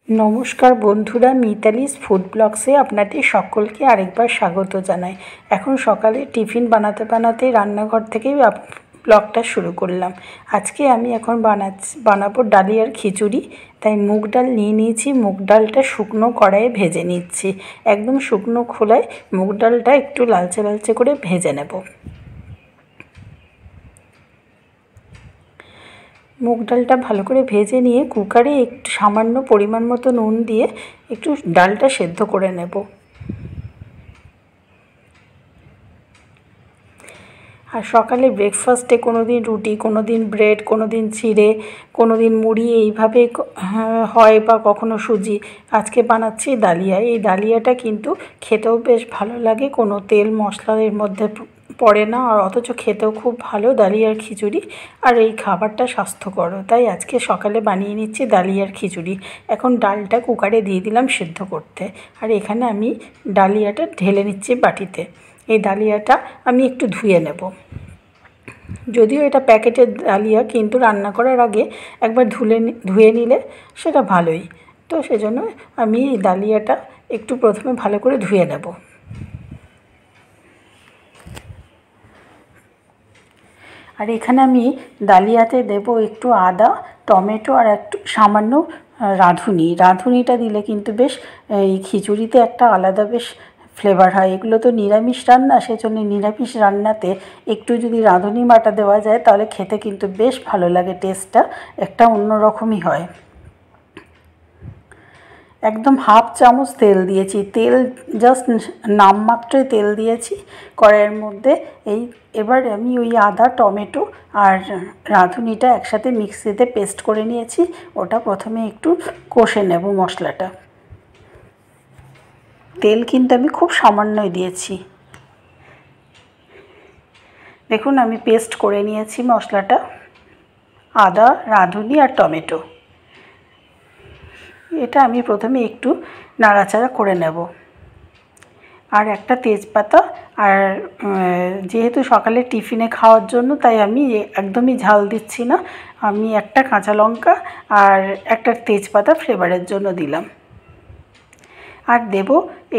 नमस्कार बंधुरा मितालिस फूड ब्लग्से आपनादेर सकलके आरेकबार स्वागत जानाई। एखन सकाले टिफिन बनाते बनाते रान्नाघर थेकेई ब्लगटा शुरू करलाम। आजके आमी एखन बानाबो डालियार खिचुड़ी। ताई मुग डाल निये निয়েছি, मुग डालटा शुकनो कड़ाइये भेजे निচ্ছি। एकदम शुकनो खोलाय मुग डालटा एकटु लालचे लालचे करे भेजे नेब। मुग डालटा भालो करे भेजे निये कुकारे एकटु सामान्य परिमाण मतो नुन दिए एकटु डालटा सेদ্ধ करे नेब। और सकाले ब्रेकफास्टे कोनो दिन रुटी, कोनो दिन ब्रेड, कोनो दिन चिड़े, कोनो दिन मुड़ी एइभाবে हय बा कखनो सुजी। आजके बानाচ্ছি डालिया। এই ডালিয়াটা কিন্তু খেতেও বেশ ভালো লাগে, কোনো তেল মশলা এর মধ্যে পড়ে না, আর অথচ খেতেও খুব ভালো ডালিয়ার খিচুড়ি। আর এই খাবারটা স্বাস্থ্যকর, তাই আজকে সকালে বানিয়ে নিচ্ছি ডালিয়ার খিচুড়ি। এখন ডালটা কুকারে দিয়ে দিলাম সেদ্ধ করতে, আর এখানে আমি ডালিয়াটা ঢেলে নিচ্ছি বাটিতে। এই ডালিয়াটা আমি একটু ধুয়ে নেব। যদিও এটা প্যাকেটের ডালিয়া, কিন্তু রান্না করার আগে একবার ধুয়ে নিলে সেটা ভালোই। তো সেজন্য আমি এই ডালিয়াটা একটু প্রথমে ভালো করে ধুয়ে নেব। আর এখানে আমি ডালিয়াতে দেব একটু আদা, টমেটো আর একটু সামান্য রাঁধুনি। রাঁধুনিটা দিলে কিন্তু বেশ এই খিচুড়িতে একটা আলাদা বেশ ফ্লেভার হয়। এগুলো তো নিরামিষ রান্না, সেজন্য নিরামিষ রান্নাতে একটু যদি রাঁধুনি বাটা দেওয়া যায় তাহলে খেতে কিন্তু বেশ ভালো লাগে, টেস্টটা একটা অন্যরকমই হয়। একদম হাফ চামচ তেল দিয়েছি, তেল জাস্ট নামমাত্রই তেল দিয়েছি কড়াইয়ের মধ্যে। এবার আমি ওই আদা, টমেটো আর রাঁধুনিটা একসাথে মিক্সিতে পেস্ট করে নিয়েছি। ওটা প্রথমে একটু কষে নেব মশলাটা। তেল কিন্তু আমি খুব সামান্যই দিয়েছি। দেখুন আমি পেস্ট করে নিয়েছি মশলাটা, আদা, রাঁধুনি আর টমেটো। এটা আমি প্রথমে একটু নাড়াচাড়া করে নেব। আর একটা তেজপাতা, আর যেহেতু সকালে টিফিনে খাওয়ার জন্য তাই আমি একদমই ঝাল দিচ্ছি না। আমি একটা কাঁচা লঙ্কা আর একটা তেজপাতা ফ্লেভারের জন্য দিলাম। আর দেব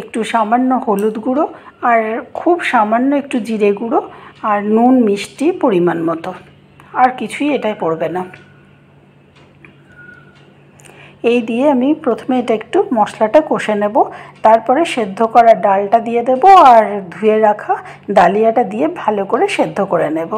একটু সামান্য হলুদ গুঁড়ো, আর খুব সামান্য একটু জিরে গুঁড়ো, আর নুন মিষ্টি পরিমাণ মতো। আর কিছুই এটায় পড়বে না। এই দিয়ে আমি প্রথমে এটা একটু মশলাটা কষে নেব, তারপরে সেদ্ধ করা ডালটা দিয়ে দেব, আর ধুয়ে রাখা ডালিয়াটা দিয়ে ভালো করে সেদ্ধ করে নেব।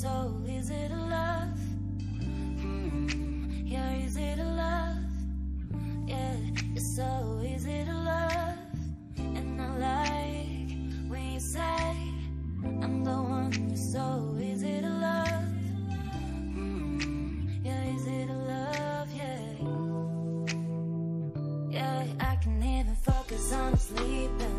so easy to love. Yeah, easy to love. Yeah, it's so easy to love. And I like when you say I'm the one who's so easy to love. Yeah, easy to love, yeah. Yeah, I can even focus on sleeping.